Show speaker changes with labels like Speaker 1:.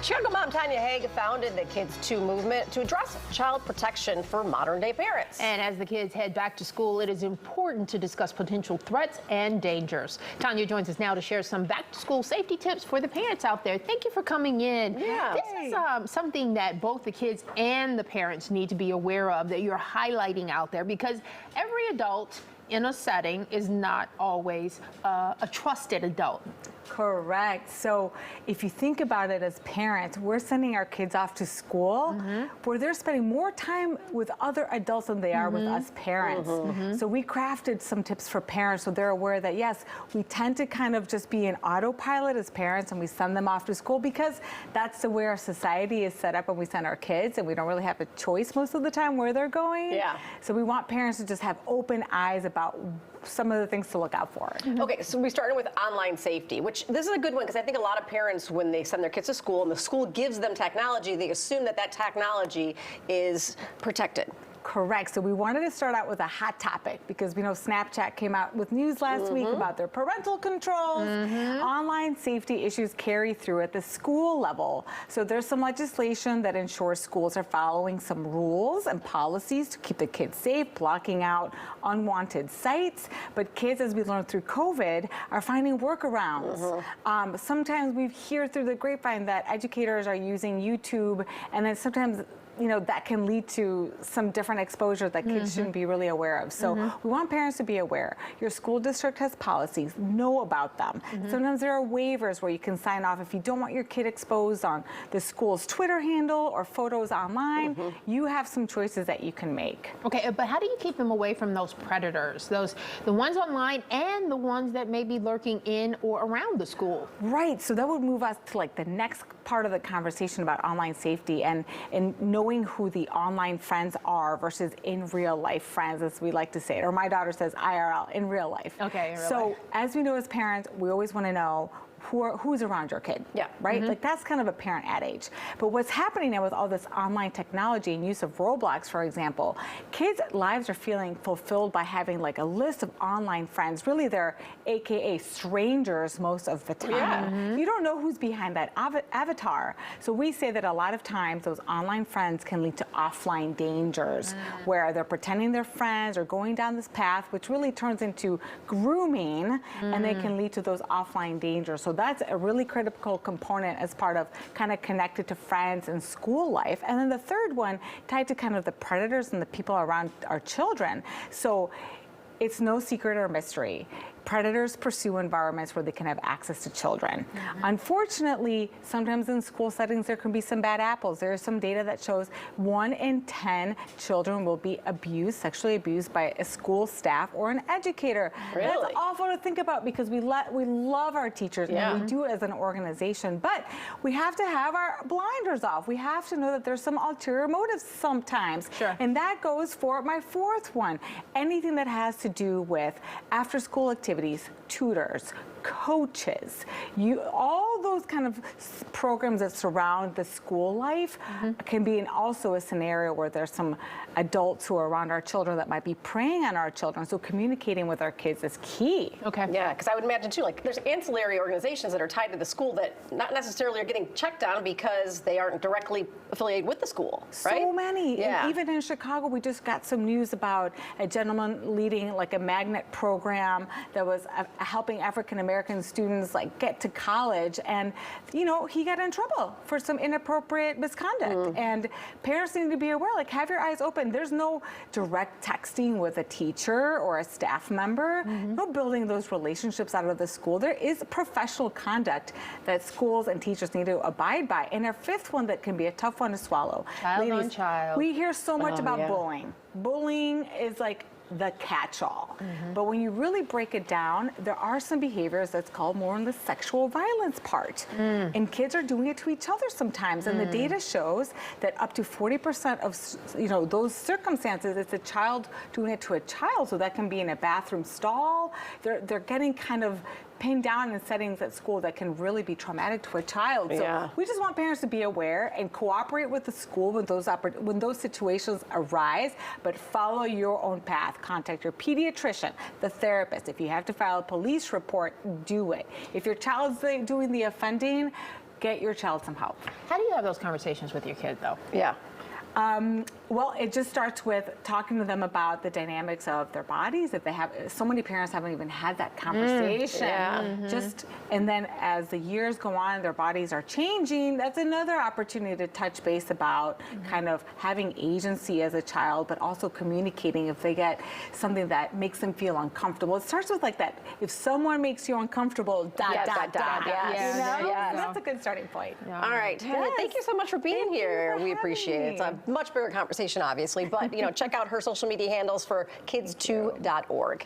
Speaker 1: Chicago mom Tanya Haig founded the Kids 2 movement to address child protection for modern-day parents.
Speaker 2: And as the kids head back to school, it is important to discuss potential threats and dangers. Tanya joins us now to share some back-to-school safety tips for the parents out there. Thank you for coming in.
Speaker 1: Yeah.
Speaker 2: This is something that both the kids and the parents need to be aware of, that you're highlighting out there, because every adult in a setting is not always a trusted adult.
Speaker 3: Correct. So if you think about it as parents, we're sending our kids off to school where they're spending more time with other adults than they are with us parents. So we crafted some tips for parents so they're aware that, yes, we tend to kind of just be in autopilot as parents and we send them off to school because that's the way our society is set up, and we send our kids and we don't really have a choice most of the time where they're going.
Speaker 1: Yeah.
Speaker 3: So we want parents to just have open eyes about some of the things to look out for.
Speaker 1: Okay, so we started with online safety, which this is a good one because I think a lot of parents, when they send their kids to school and the school gives them technology, they assume that that technology is protected.
Speaker 3: Correct. So we wanted to start out with a hot topic because we know Snapchat came out with news last week about their parental controls. Online safety issues carry through at the school level. So there's some legislation that ensures schools are following some rules and policies to keep the kids safe, blocking out unwanted sites. But kids, as we learned through COVID, are finding workarounds. Sometimes we hear through the grapevine that educators are using YouTube, and then sometimes that can lead to some different exposure that kids shouldn't be really aware of. So we want parents to be aware. Your school district has policies, know about them. Sometimes there are waivers where you can sign off if you don't want your kid exposed on the school's Twitter handle or photos online. You have some choices that you can make.
Speaker 2: Okay, but how do you keep them away from those predators, the ones online and the ones that may be lurking in or around the school?
Speaker 3: Right, so that would move us to like the next part of the conversation about online safety and knowing who the online friends are versus in real life friends, as we like to say it, or my daughter says IRL, in real life.
Speaker 2: Okay, in real
Speaker 3: so
Speaker 2: life.
Speaker 3: As we know as parents, we always want to know who's around your kid, right? Like that's kind of a parent adage. But what's happening now with all this online technology and use of Roblox, for example, kids' lives are feeling fulfilled by having like a list of online friends. Really, they're AKA strangers most of the time. You don't know who's behind that avatar. So we say that a lot of times those online friends can lead to offline dangers where they're pretending they're friends or going down this path, which really turns into grooming, and they can lead to those offline dangers. So that's a really critical component as part of kind of connected to friends and school life. And then the third one tied to kind of the predators and the people around our children. So it's no secret or mystery. Predators pursue environments where they can have access to children. Unfortunately, sometimes in school settings, there can be some bad apples. There is some data that shows 1 in 10 children will be sexually abused by a school staff or an educator.
Speaker 1: Really?
Speaker 3: That's awful to think about because we love our teachers and we do it as an organization, but we have to have our blinders off. We have to know that there's some ulterior motives sometimes. And that goes for my fourth one. Anything that has to do with after-school activities, tutors, coaches, all those kind of programs that surround the school life can be also a scenario where there's some adults who are around our children that might be preying on our children. So communicating with our kids is key.
Speaker 2: Okay.
Speaker 1: Yeah, because I would imagine too, like there's ancillary organizations that are tied to the school that not necessarily are getting checked on because they aren't directly affiliated with the school, right?
Speaker 3: So many.
Speaker 1: Yeah.
Speaker 3: And even in Chicago, we just got some news about a gentleman leading like a magnet program that was helping African-American students like get to college, and he got in trouble for some inappropriate misconduct. And parents need to be aware, like have your eyes open. There's no direct texting with a teacher or a staff member, no building those relationships out of the school. There is professional conduct that schools and teachers need to abide by. And our fifth one that can be a tough one to swallow.
Speaker 2: Child on child.
Speaker 3: We hear so much about bullying. Bullying is like the catch-all. But when you really break it down, there are some behaviors that's called more on the sexual violence part. And kids are doing it to each other sometimes. And the data shows that up to 40% of those circumstances, it's a child doing it to a child. So that can be in a bathroom stall. They're getting kind of pinned down in settings at school that can really be traumatic to a child. So we just want parents to be aware and cooperate with the school when those situations arise, but follow your own path. Contact your pediatrician, the therapist. If you have to file a police report, do it. If your child's doing the offending, get your child some help.
Speaker 2: How do you have those conversations with your kid, though?
Speaker 1: Yeah.
Speaker 3: Well, it just starts with talking to them about the dynamics of their bodies. If they have, so many parents haven't even had that conversation. Just, and then as the years go on, their bodies are changing. That's another opportunity to touch base about kind of having agency as a child, but also communicating if they get something that makes them feel uncomfortable. It starts with like that. If someone makes you uncomfortable,
Speaker 1: Yes.
Speaker 3: you know?
Speaker 2: Yeah.
Speaker 3: That's a good starting point.
Speaker 1: All right.
Speaker 3: Yes.
Speaker 1: Thank you so much for being
Speaker 3: Thank you
Speaker 1: here.
Speaker 3: for
Speaker 1: We
Speaker 3: having
Speaker 1: appreciate it. It's a
Speaker 3: me.
Speaker 1: much bigger conversation, obviously, but check out her social media handles for kids2.org.